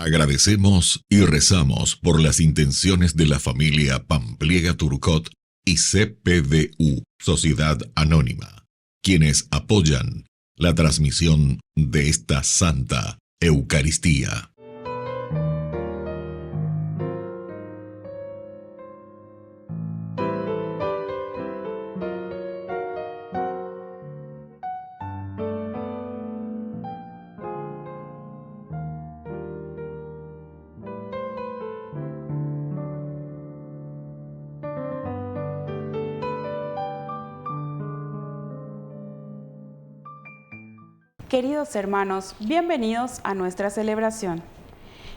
Agradecemos y rezamos por las intenciones de la familia Pampliega Turcot y CPDU, Sociedad Anónima, quienes apoyan la transmisión de esta Santa Eucaristía. Queridos hermanos, bienvenidos a nuestra celebración.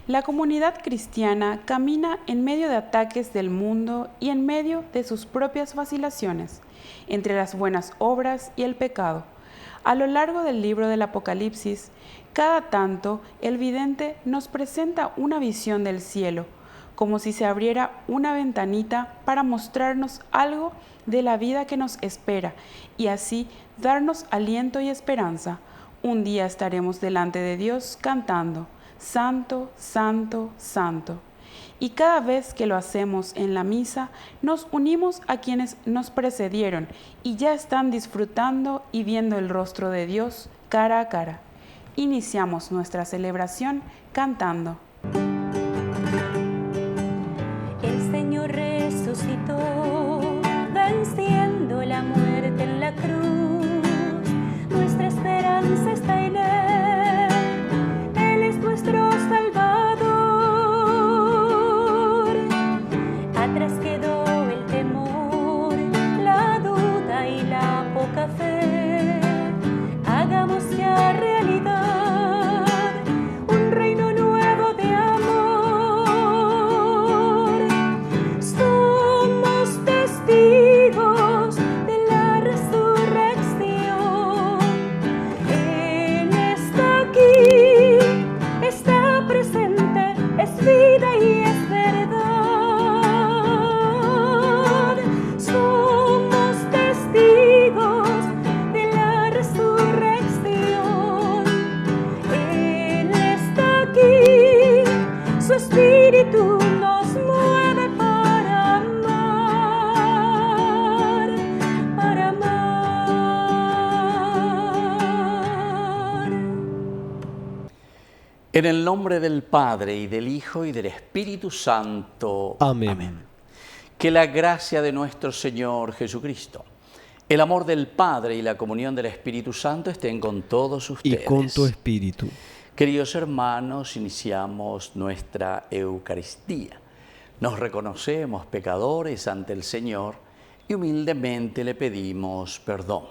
La comunidad cristiana camina en medio de ataques del mundo y en medio de sus propias vacilaciones, entre las buenas obras y el pecado. A lo largo del libro del Apocalipsis, cada tanto el vidente nos presenta una visión del cielo, como si se abriera una ventanita para mostrarnos algo de la vida que nos espera y así darnos aliento y esperanza. Un día estaremos delante de Dios cantando, Santo, Santo, Santo. Y cada vez que lo hacemos en la misa, nos unimos a quienes nos precedieron y ya están disfrutando y viendo el rostro de Dios cara a cara. Iniciamos nuestra celebración cantando. El Señor resucitó, venciendo la muerte en la cruz. Nuestra esperanza está en Él es nuestro Salvador. Atrás quedó el temor, la duda y la poca fe. Hagamos ya realidad un reino nuevo de amor. Somos testigos de la resurrección. Él está aquí, está presente, es vida y es verdad. Somos testigos de la resurrección. Él está aquí, su espíritu nos mueve para amar, para amar. En el nombre del Padre, y del Hijo, y del Espíritu Santo. Amén. Que la gracia de nuestro Señor Jesucristo, el amor del Padre y la comunión del Espíritu Santo estén con todos Y ustedes. con tu espíritu. Queridos hermanos, iniciamos nuestra Eucaristía. Nos reconocemos pecadores ante el Señor y humildemente le pedimos perdón.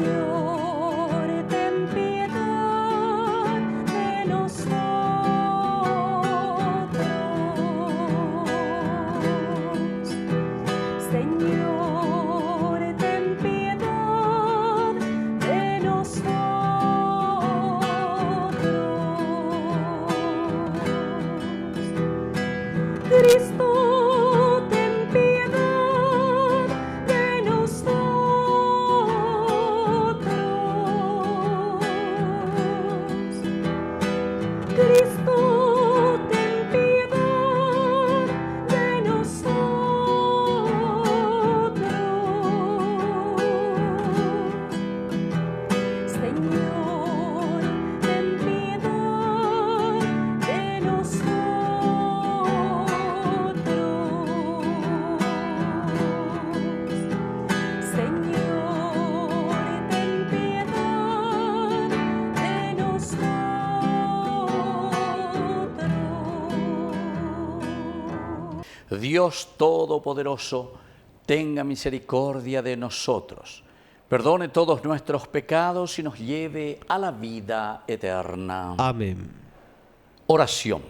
Señor, ten piedad de nosotros. Señor, ten piedad de nosotros. Cristo, ten piedad de nosotros. Cristo, ten piedad de nosotros. Señor, ten piedad de nosotros. Señor, ten piedad de nosotros. Dios Todopoderoso, tenga misericordia de nosotros, perdone todos nuestros pecados y nos lleve a la vida eterna. Amén. Oración.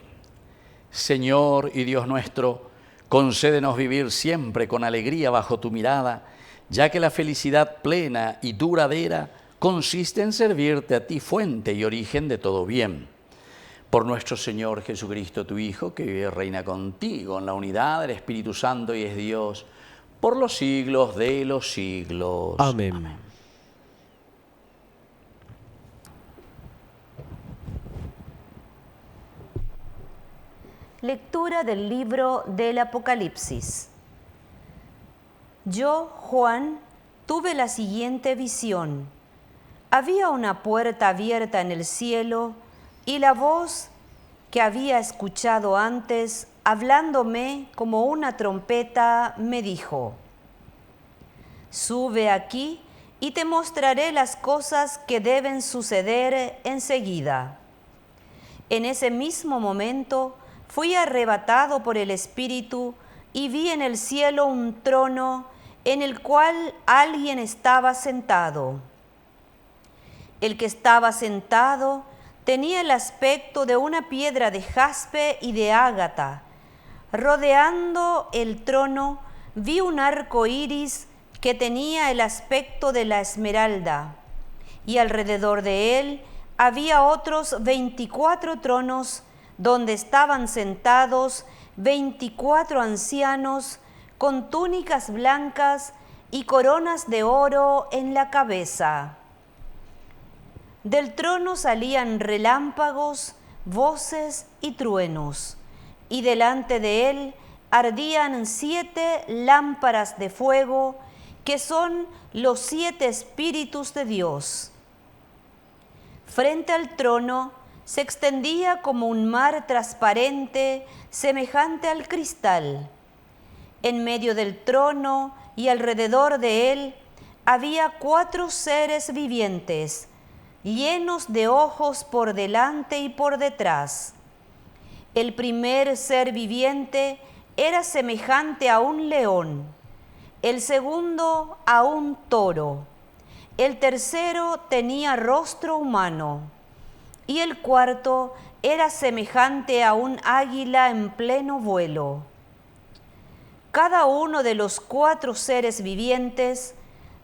Señor y Dios nuestro, concédenos vivir siempre con alegría bajo tu mirada, ya que la felicidad plena y duradera consiste en servirte a ti, fuente y origen de todo bien. Por nuestro Señor Jesucristo, tu Hijo, que vive y reina contigo en la unidad del Espíritu Santo y es Dios, por los siglos de los siglos. Amén. Lectura del libro del Apocalipsis. Yo, Juan, tuve la siguiente visión. Había una puerta abierta en el cielo y la voz que había escuchado antes, hablándome como una trompeta, me dijo: Sube aquí y te mostraré las cosas que deben suceder enseguida. En ese mismo momento fui arrebatado por el Espíritu y vi en el cielo un trono en el cual alguien estaba sentado. El que estaba sentado tenía el aspecto de una piedra de jaspe y de ágata. Rodeando el trono vi un arco iris que tenía el aspecto de la esmeralda, y alrededor de él había otros 24 tronos donde estaban sentados 24 ancianos con túnicas blancas y coronas de oro en la cabeza. Del trono salían relámpagos, voces y truenos, y delante de él ardían 7 lámparas de fuego, que son los 7 espíritus de Dios. Frente al trono se extendía como un mar transparente, semejante al cristal. En medio del trono y alrededor de él había 4 seres vivientes, llenos de ojos por delante y por detrás. El primer ser viviente era semejante a un león, el segundo a un toro, el tercero tenía rostro humano, y el cuarto era semejante a un águila en pleno vuelo. Cada uno de los 4 seres vivientes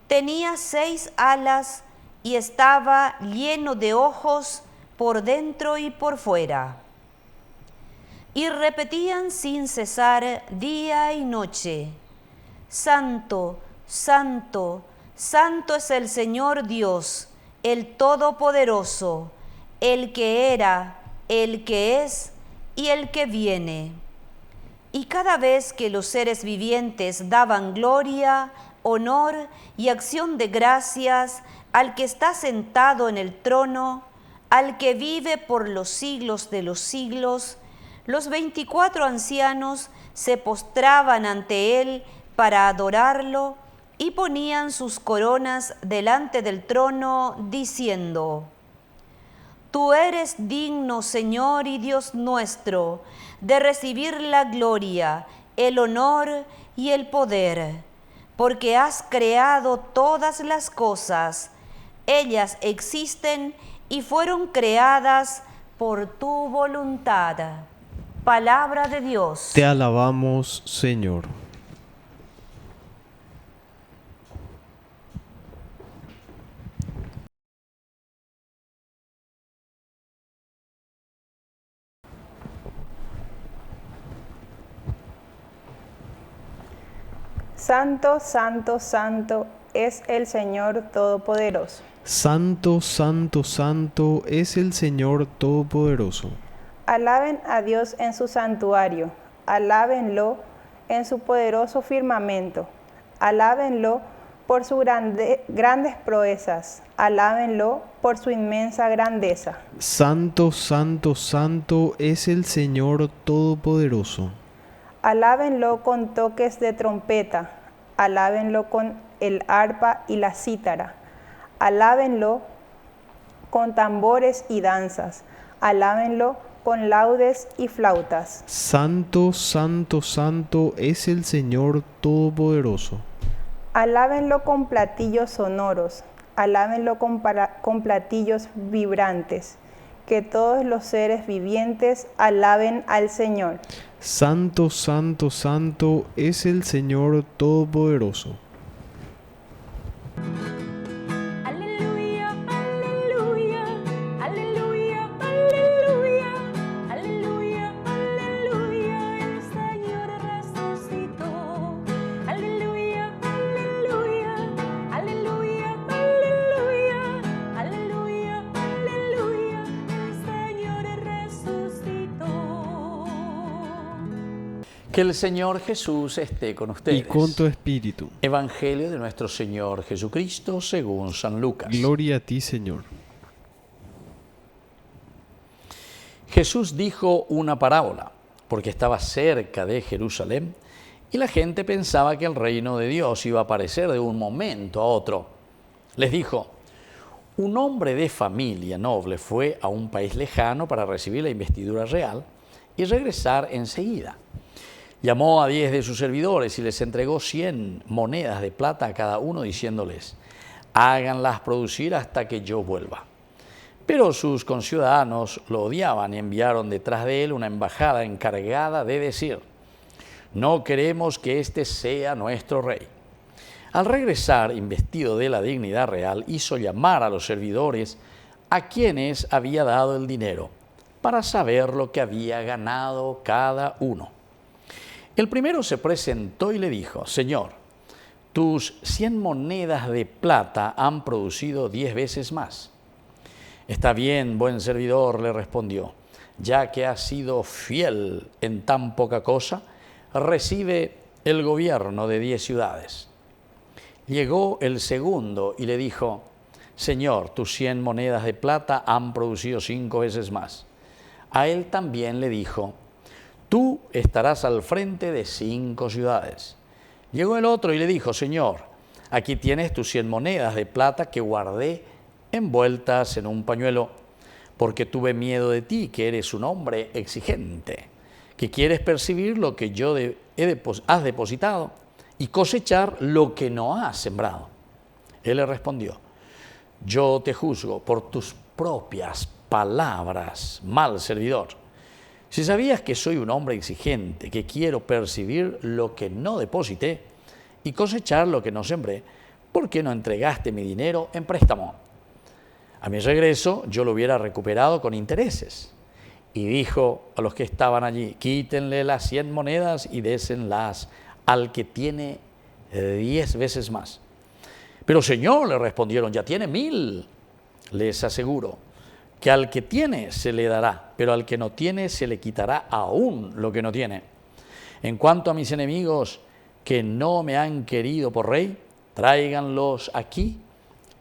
tenía 6 alas y estaba lleno de ojos por dentro y por fuera. Y repetían sin cesar día y noche: Santo, Santo, Santo es el Señor Dios, el Todopoderoso, el que era, el que es y el que viene. Y cada vez que los seres vivientes daban gloria, honor y acción de gracias al que está sentado en el trono, al que vive por los siglos de los siglos, los 24 ancianos se postraban ante él para adorarlo y ponían sus coronas delante del trono, diciendo: Tú eres digno, Señor y Dios nuestro, de recibir la gloria, el honor y el poder, porque has creado todas las cosas. Ellas existen y fueron creadas por tu voluntad. Palabra de Dios. Te alabamos, Señor. Santo, santo, santo es el Señor Todopoderoso. Santo, santo, santo es el Señor Todopoderoso. Alaben a Dios en su santuario, alábenlo en su poderoso firmamento, alábenlo por sus grandes proezas, alábenlo por su inmensa grandeza. Santo, santo, santo es el Señor Todopoderoso. Alábenlo con toques de trompeta, alábenlo con el arpa y la cítara, alábenlo con tambores y danzas, alábenlo con laudes y flautas. Santo, santo, santo es el Señor Todopoderoso. Alábenlo con platillos sonoros, alábenlo con platillos vibrantes, que todos los seres vivientes alaben al Señor. Santo, santo, santo es el Señor Todopoderoso. Aleluya, aleluya, aleluya, aleluya, aleluya, aleluya, el Señor resucitó. Aleluya, aleluya, aleluya, aleluya, aleluya, aleluya, el Señor resucitó. Que el Señor Jesús esté con ustedes. y con tu espíritu. Evangelio de nuestro Señor Jesucristo según San Lucas. Gloria a ti, Señor. Jesús dijo una parábola, porque estaba cerca de Jerusalén y la gente pensaba que el reino de Dios iba a aparecer de un momento a otro. Les dijo: un hombre de familia noble fue a un país lejano para recibir la investidura real y regresar enseguida. Llamó a 10 de sus servidores y les entregó 100 monedas de plata a cada uno, diciéndoles: háganlas producir hasta que yo vuelva. Pero sus conciudadanos lo odiaban y enviaron detrás de él una embajada encargada de decir: no queremos que este sea nuestro rey. Al regresar, investido de la dignidad real, hizo llamar a los servidores a quienes había dado el dinero para saber lo que había ganado cada uno. El primero se presentó y le dijo: Señor, tus 100 monedas de plata han producido 10 veces más. Está bien, buen servidor, le respondió, ya que has sido fiel en tan poca cosa, recibe el gobierno de 10 ciudades. Llegó el segundo y le dijo: Señor, tus 100 monedas de plata han producido 5 veces más. A él también le dijo: tú estarás al frente de 5 ciudades. Llegó el otro y le dijo: Señor, aquí tienes tus 100 monedas de plata que guardé envueltas en un pañuelo, porque tuve miedo de ti, que eres un hombre exigente, que quieres percibir lo que has depositado y cosechar lo que no has sembrado. Él le respondió: yo te juzgo por tus propias palabras, mal servidor. Si sabías que soy un hombre exigente, que quiero percibir lo que no deposité y cosechar lo que no sembré, ¿por qué no entregaste mi dinero en préstamo? A mi regreso yo lo hubiera recuperado con intereses. Y dijo a los que estaban allí: quítenle las 100 monedas y désenlas al que tiene 10 veces más. Pero Señor, le respondieron, ya tiene 1000. Les aseguro que al que tiene se le dará, pero al que no tiene se le quitará aún lo que no tiene. En cuanto a mis enemigos que no me han querido por rey, tráiganlos aquí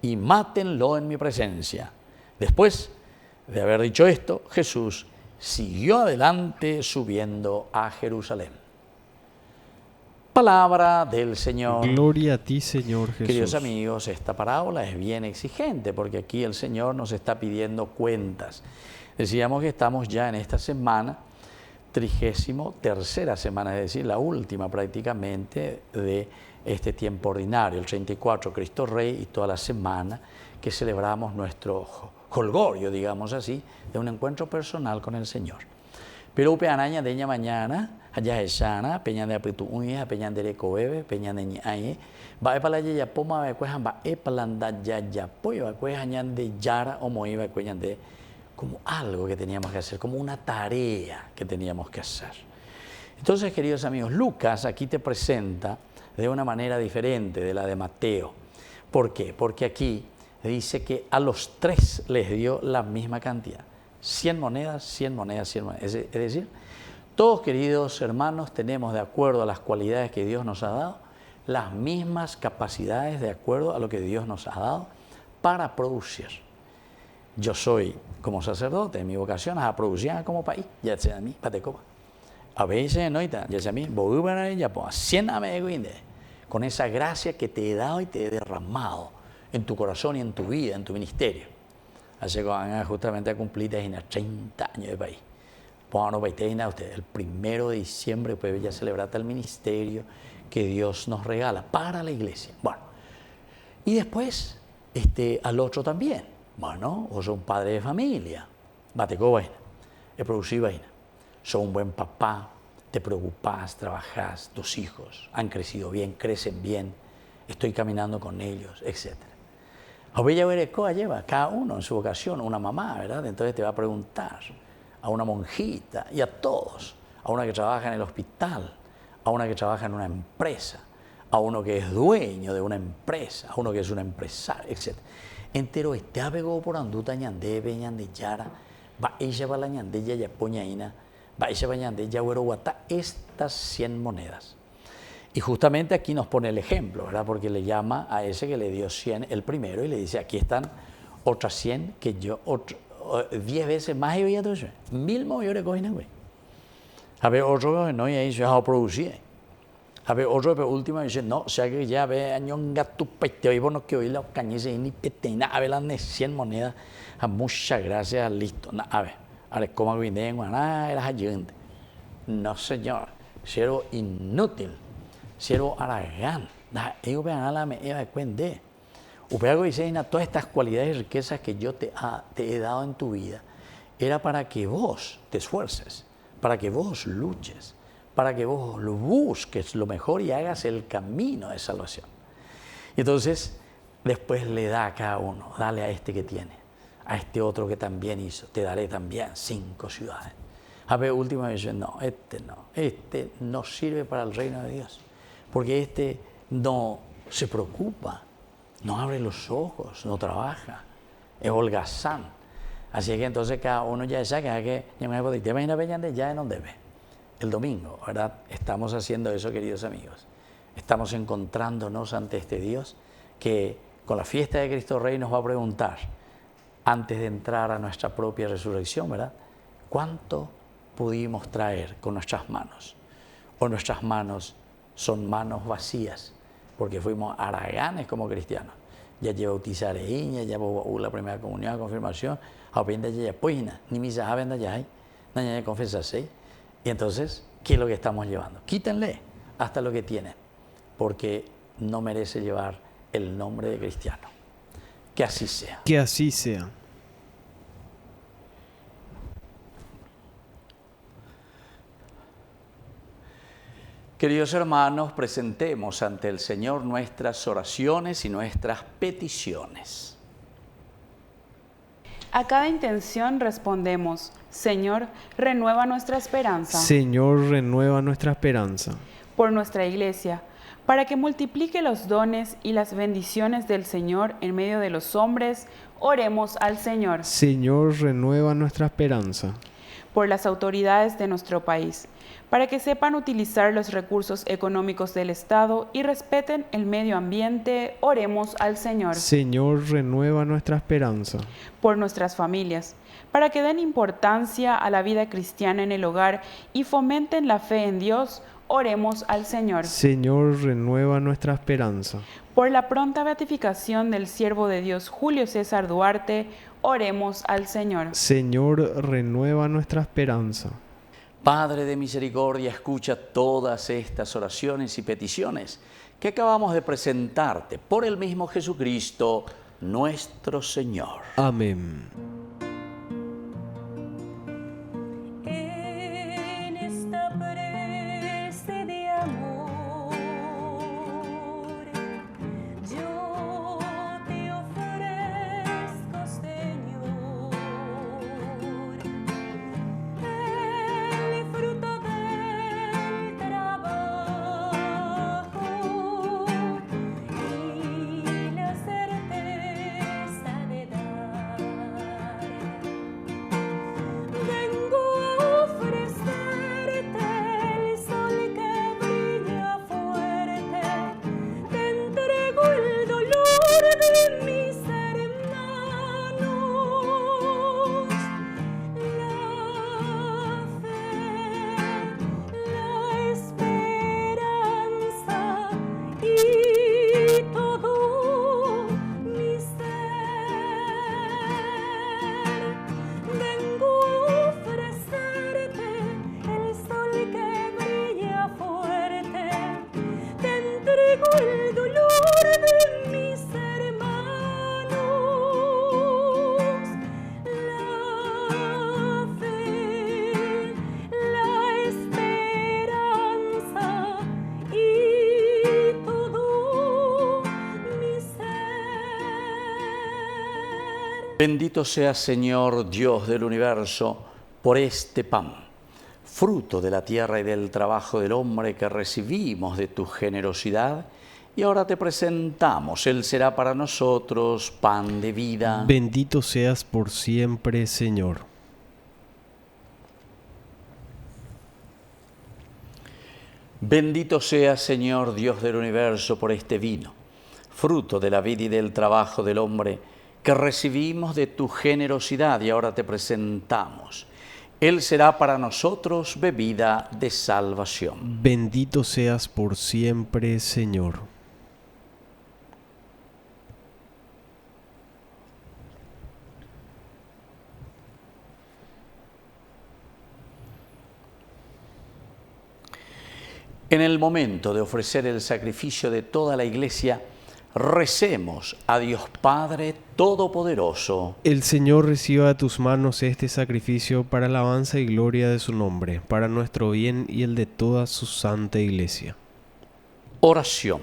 y mátenlo en mi presencia. Después de haber dicho esto, Jesús siguió adelante subiendo a Jerusalén. Palabra del Señor. Gloria a ti, Señor Jesús. Queridos amigos, esta parábola es bien exigente porque aquí el Señor nos está pidiendo cuentas. Decíamos que estamos ya en esta semana, 33ª semana, es decir, la última prácticamente de este tiempo ordinario, el 34, Cristo Rey, y toda la semana que celebramos nuestro jolgorio, digamos así, de un encuentro personal con el Señor. Pero upeanaña de ella mañana, allá es sana, peña de apritu uña, peña de recobebe, peña de ñae, va para la ya poma, va cuejan, va palanda ya pollo, va cuejan de yara o moi, va cuejan de como algo que teníamos que hacer, como una tarea que teníamos que hacer. Entonces, queridos amigos, Lucas aquí te presenta de una manera diferente de la de Mateo. ¿Por qué? Porque aquí dice que a los 3 les dio la misma cantidad. 100 monedas, 100 monedas, 100 monedas. Es decir, todos, queridos hermanos, tenemos, de acuerdo a las cualidades que Dios nos ha dado, las mismas capacidades de acuerdo a lo que Dios nos ha dado para producir. Yo soy, como sacerdote, mi vocación es a producir como país, ya sea a mí, patecopa. A veces, no, ya sea a mí, con esa gracia que te he dado y te he derramado en tu corazón y en tu vida, en tu ministerio. Así que van justamente a cumplir 30 años de país. Bueno, usted, el 1 de diciembre, pues ya celebrar el ministerio que Dios nos regala para la iglesia. Bueno, y después al otro también. Bueno, o soy un padre de familia, bateco vaina, he producido vaina. Soy un buen papá, te preocupas, trabajas, tus hijos han crecido bien, crecen bien, estoy caminando con ellos, etc. A Bella Berecoa lleva cada uno en su vocación, una mamá, ¿verdad? Entonces te va a preguntar a una monjita y a todos, a una que trabaja en el hospital, a una que trabaja en una empresa, a uno que es dueño de una empresa, a uno que es un empresario, etc. Entero apegó por anduta ñande, ñande yara, va ella va la ñande ya poñaina, Vaya bañande, ya guata estas 100 monedas. Y justamente aquí nos pone el ejemplo, ¿verdad? Porque le llama a ese que le dio 100 el primero y le dice, aquí están otras 100 que yo, 10 veces más y voy a todo eso. 1000 mayores cogen, güey. A ver, otro no, y ahí se ha producido. A ver, otro por último dice, no, o sea que ya ve, año un gato pete, y bueno, que hoy la cañese ni peteina, a ver, las 100 monedas, muchas gracias, listo. A ver, ¿cómo viene? Nada, era ayudante. No, señor, cero inútil. Cero aragán, ellos vean a la me cuende. Upego dice, todas estas cualidades y riquezas que yo te he dado en tu vida, era para que vos te esfuerces, para que vos luches, para que vos lo busques lo mejor y hagas el camino de salvación. Y entonces, después le da a cada uno, dale a este que tiene, a este otro que también hizo, te daré también 5 ciudades. A ver, última vez, no, este no sirve para el reino de Dios. Porque este no se preocupa, no abre los ojos, no trabaja, es holgazán. Así que entonces cada uno ya sabe que ya no debe. El domingo, ¿verdad? Estamos haciendo eso, queridos amigos. Estamos encontrándonos ante este Dios que con la fiesta de Cristo Rey nos va a preguntar, antes de entrar a nuestra propia resurrección, ¿verdad? ¿Cuánto pudimos traer con nuestras manos? O nuestras manos son manos vacías, porque fuimos haraganes como cristianos. Ya lleva bautizar ya lleva la primera comunión, la confirmación, aprende ya pues ni misa saben ya hay, ya confesarse. Y entonces, ¿qué es lo que estamos llevando? Quítenle hasta lo que tienen, porque no merece llevar el nombre de cristiano. Que así sea. Que así sea. Queridos hermanos, presentemos ante el Señor nuestras oraciones y nuestras peticiones. A cada intención respondemos, Señor, renueva nuestra esperanza. Señor, renueva nuestra esperanza. Por nuestra Iglesia, para que multiplique los dones y las bendiciones del Señor en medio de los hombres, oremos al Señor. Señor, renueva nuestra esperanza. Por las autoridades de nuestro país, para que sepan utilizar los recursos económicos del Estado y respeten el medio ambiente, oremos al Señor. Señor, renueva nuestra esperanza. Por nuestras familias, para que den importancia a la vida cristiana en el hogar y fomenten la fe en Dios, oremos al Señor. Señor, renueva nuestra esperanza. Por la pronta beatificación del siervo de Dios Julio César Duarte, oremos al Señor. Señor, renueva nuestra esperanza. Padre de misericordia, escucha todas estas oraciones y peticiones que acabamos de presentarte por el mismo Jesucristo, nuestro Señor. Amén. En esta prece de amor, yo te ofrezco, Señor, el fruto del trabajo y la certeza de dar. Vengo a ofrecerte el sol que brilla fuerte, te entrego el dolor de mis hermanos, la fe, la esperanza y todo mi ser. Vengo a ofrecerte el sol que brilla fuerte, te entrego el dolor de mis hermanos, la fe, la esperanza y todo mi ser. Bendito seas, Señor, Dios del universo, por este pan, fruto de la tierra y del trabajo del hombre que recibimos de tu generosidad, y ahora te presentamos. Él será para nosotros pan de vida. Bendito seas por siempre, Señor. Bendito seas, Señor Dios del universo, por este vino, fruto de la vida y del trabajo del hombre, que recibimos de tu generosidad y ahora te presentamos. Él será para nosotros bebida de salvación. Bendito seas por siempre, Señor. En el momento de ofrecer el sacrificio de toda la Iglesia, recemos a Dios Padre Todopoderoso. El Señor reciba de tus manos este sacrificio para alabanza y gloria de su nombre, para nuestro bien y el de toda su santa Iglesia. Oración.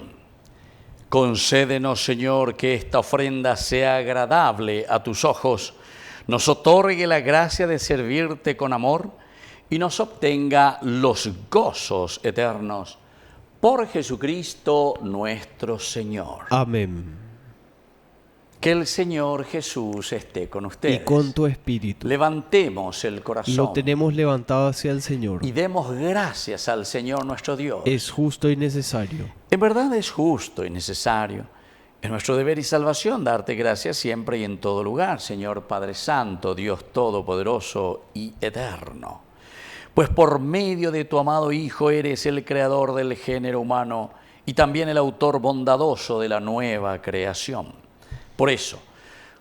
Concédenos, Señor, que esta ofrenda sea agradable a tus ojos, nos otorgue la gracia de servirte con amor y nos obtenga los gozos eternos. Por Jesucristo nuestro Señor. Amén. Que el Señor Jesús esté con ustedes. Y con tu espíritu. Levantemos el corazón. Lo tenemos levantado hacia el Señor. Y demos gracias al Señor nuestro Dios. Es justo y necesario. En verdad es justo y necesario. Es nuestro deber y salvación darte gracias siempre y en todo lugar, Señor Padre Santo, Dios Todopoderoso y Eterno. Pues por medio de tu amado Hijo eres el creador del género humano y también el autor bondadoso de la nueva creación. Por eso,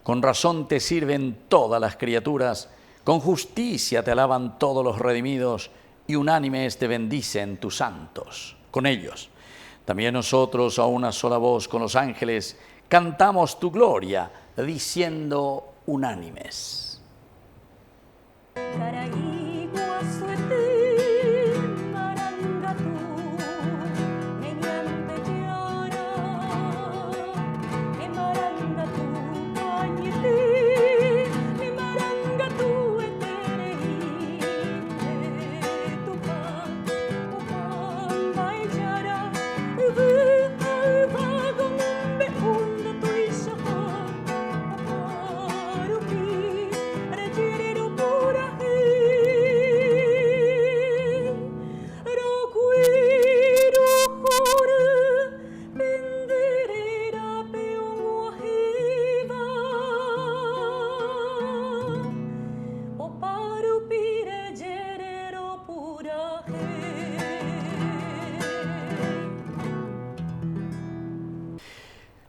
con razón te sirven todas las criaturas, con justicia te alaban todos los redimidos y unánimes te bendicen tus santos. Con ellos, también nosotros a una sola voz con los ángeles cantamos tu gloria, diciendo unánimes.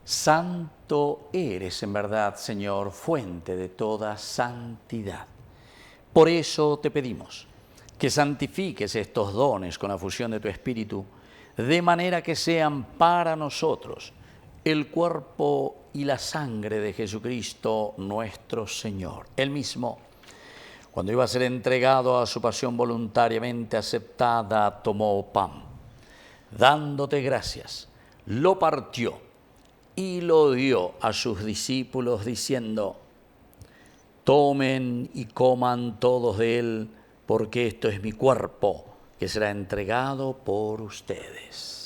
Santo eres en verdad, Señor, fuente de toda santidad. Por eso te pedimos que santifiques estos dones con la fusión de tu Espíritu, de manera que sean para nosotros el cuerpo y la sangre de Jesucristo nuestro Señor. Él mismo, cuando iba a ser entregado a su pasión voluntariamente aceptada, tomó pan. Dándote gracias, lo partió y lo dio a sus discípulos diciendo: tomen y coman todos de él, porque esto es mi cuerpo, que será entregado por ustedes.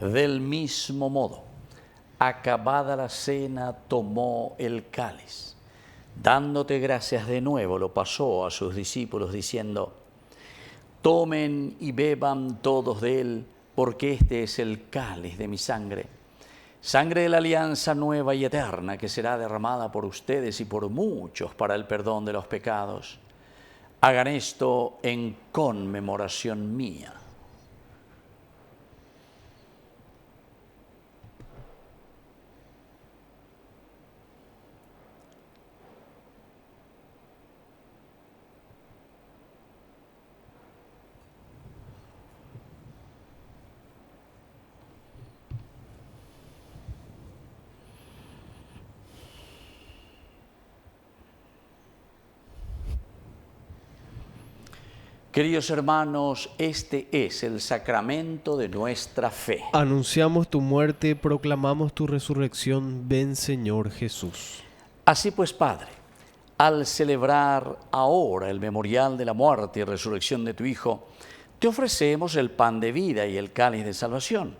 Del mismo modo, acabada la cena, tomó el cáliz. Dándote gracias de nuevo, lo pasó a sus discípulos diciendo: tomen y beban todos de él, porque este es el cáliz de mi sangre, sangre de la alianza nueva y eterna, que será derramada por ustedes y por muchos para el perdón de los pecados. Hagan esto en conmemoración mía. Queridos hermanos, este es el sacramento de nuestra fe. Anunciamos tu muerte, proclamamos tu resurrección. Ven, Señor Jesús. Así pues, Padre, al celebrar ahora el memorial de la muerte y resurrección de tu Hijo, te ofrecemos el pan de vida y el cáliz de salvación,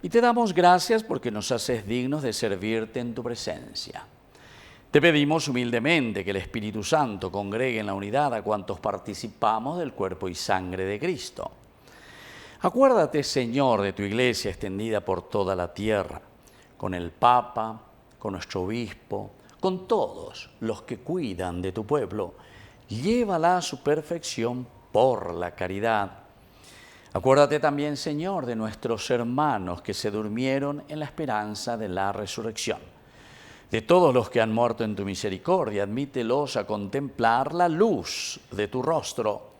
y te damos gracias porque nos haces dignos de servirte en tu presencia. Te pedimos humildemente que el Espíritu Santo congregue en la unidad a cuantos participamos del cuerpo y sangre de Cristo. Acuérdate, Señor, de tu iglesia extendida por toda la tierra, con el Papa, con nuestro obispo, con todos los que cuidan de tu pueblo. Llévala a su perfección por la caridad. Acuérdate también, Señor, de nuestros hermanos que se durmieron en la esperanza de la resurrección. De todos los que han muerto en tu misericordia, admítelos a contemplar la luz de tu rostro.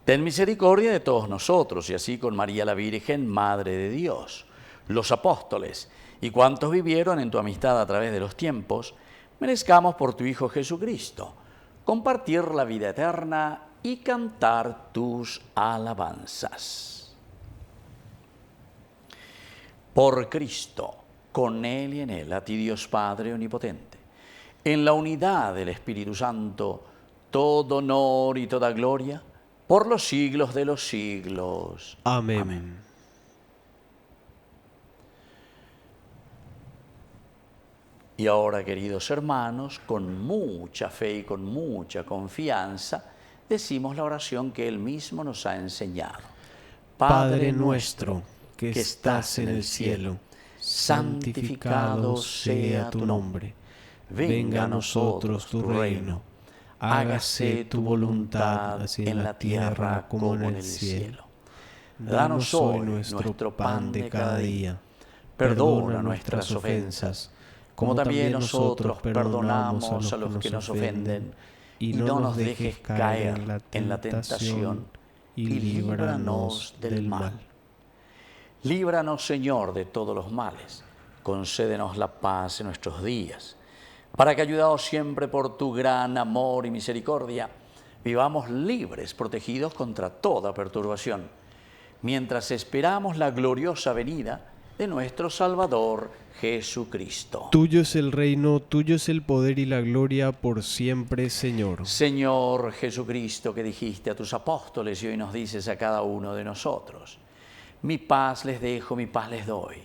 Ten misericordia de todos nosotros, y así con María la Virgen, Madre de Dios, los apóstoles y cuantos vivieron en tu amistad a través de los tiempos, merezcamos por tu Hijo Jesucristo compartir la vida eterna y cantar tus alabanzas. Por Cristo, con Él y en Él, a ti Dios Padre Omnipotente, en la unidad del Espíritu Santo, todo honor y toda gloria, por los siglos de los siglos. Amén. Amén. Y ahora, queridos hermanos, con mucha fe y con mucha confianza, decimos la oración que Él mismo nos ha enseñado. Padre nuestro, que estás en el cielo, santificado sea tu nombre. Venga a nosotros tu reino. Hágase tu voluntad, así en la tierra como en el cielo. Danos hoy nuestro pan de cada día. Perdona nuestras ofensas, como también nosotros perdonamos a los que nos ofenden. Y no nos dejes caer en la tentación, y líbranos del mal. Líbranos, Señor, de todos los males. Concédenos la paz en nuestros días, para que, ayudados siempre por tu gran amor y misericordia, vivamos libres, protegidos contra toda perturbación, mientras esperamos la gloriosa venida de nuestro Salvador Jesucristo. Tuyo es el reino, tuyo es el poder y la gloria por siempre, Señor. Señor Jesucristo, que dijiste a tus apóstoles y hoy nos dices a cada uno de nosotros: mi paz les dejo, mi paz les doy.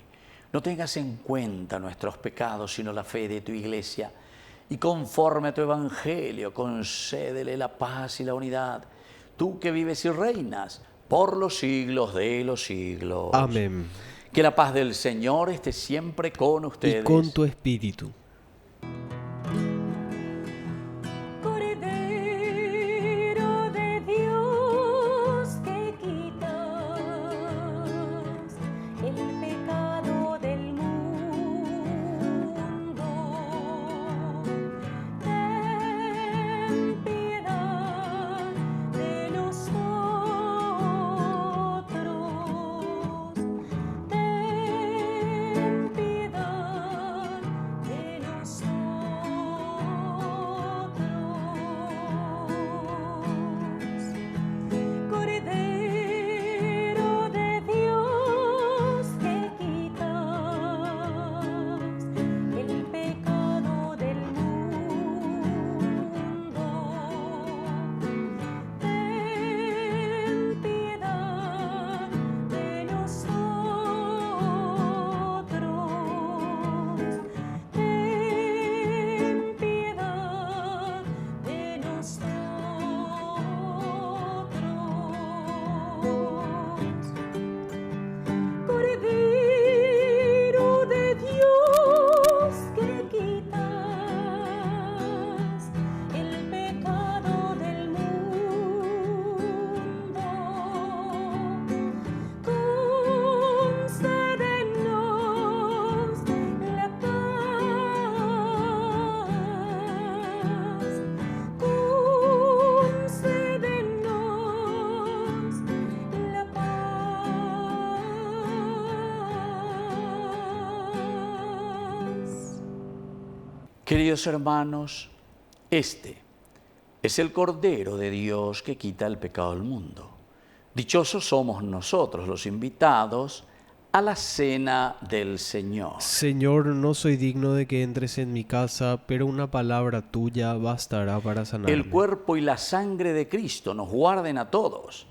No tengas en cuenta nuestros pecados, sino la fe de tu iglesia, y conforme a tu evangelio, concédele la paz y la unidad, tú que vives y reinas por los siglos de los siglos. Amén. Que la paz del Señor esté siempre con ustedes. Y con tu espíritu. Cordero de Dios, que quitas el pecado del mundo, ten piedad de nosotros, ten piedad de nosotros. Cordero de Dios, que quitas el pecado del mundo, ten piedad de nosotros, ten piedad de nosotros. Cordero de Dios, que quitas el pecado del mundo, concédenos la paz, concédenos la paz. Queridos hermanos, este es el Cordero de Dios que quita el pecado del mundo. Dichosos somos nosotros los invitados a la cena del Señor. Señor, no soy digno de que entres en mi casa, pero una palabra tuya bastará para sanarme. El cuerpo y la sangre de Cristo nos guarden a todos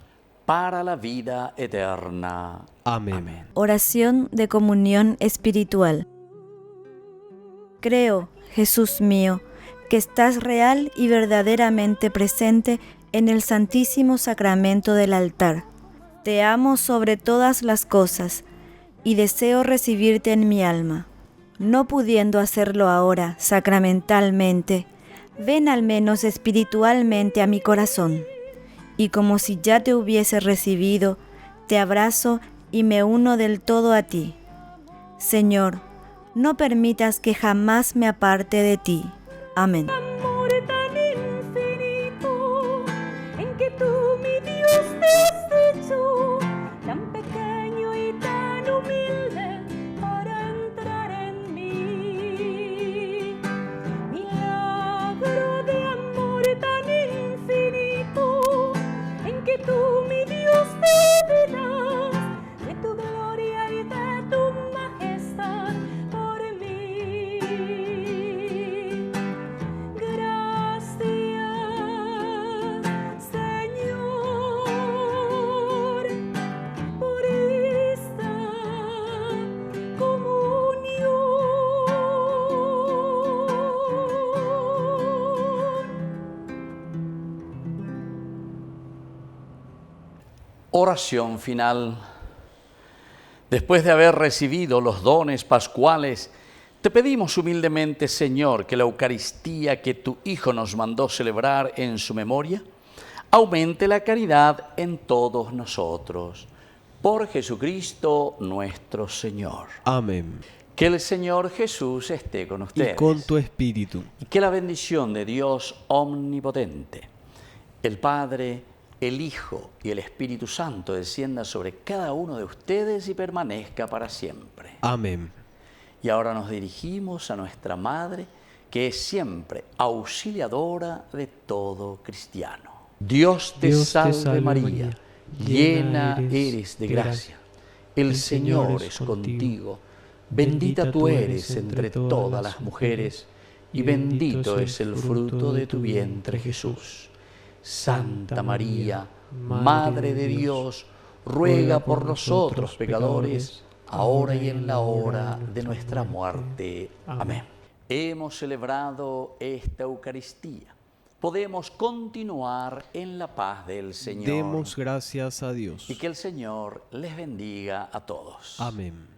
para la vida eterna. Amén. Oración de comunión espiritual. Creo, Jesús mío, que estás real y verdaderamente presente en el Santísimo Sacramento del altar. Te amo sobre todas las cosas y deseo recibirte en mi alma. No pudiendo hacerlo ahora sacramentalmente, ven al menos espiritualmente a mi corazón. Y como si ya te hubiese recibido, te abrazo y me uno del todo a ti. Señor, no permitas que jamás me aparte de ti. Amén. Amor tan infinito en que tú, mi Dios, te has hecho tan pequeño y tan humilde para entrar en mí. Milagro de amor tan infinito en que tú, mi Dios, te das de tu gloria y de tu majestad por mí. Gracias, Señor, por esta comunión. Oración final. Después de haber recibido los dones pascuales, te pedimos humildemente, Señor, que la Eucaristía que tu Hijo nos mandó celebrar en su memoria, aumente la caridad en todos nosotros. Por Jesucristo nuestro Señor. Amén. Que el Señor Jesús esté con Y ustedes. con tu espíritu. Y que la bendición de Dios omnipotente, el Padre, el Hijo y el Espíritu Santo descienda sobre cada uno de ustedes y permanezca para siempre. Amén. Y ahora nos dirigimos a nuestra Madre, que es siempre auxiliadora de todo cristiano. Dios te salve María, llena eres de gracia. El Señor es contigo. Bendita tú eres entre todas las mujeres, y bendito es el fruto de tu vientre, Jesús. Santa María, Madre de Dios, ruega por nosotros pecadores, ahora y en la hora de nuestra muerte. Amén. Hemos celebrado esta Eucaristía. Podemos continuar en la paz del Señor. Demos gracias a Dios. Y que el Señor les bendiga a todos. Amén.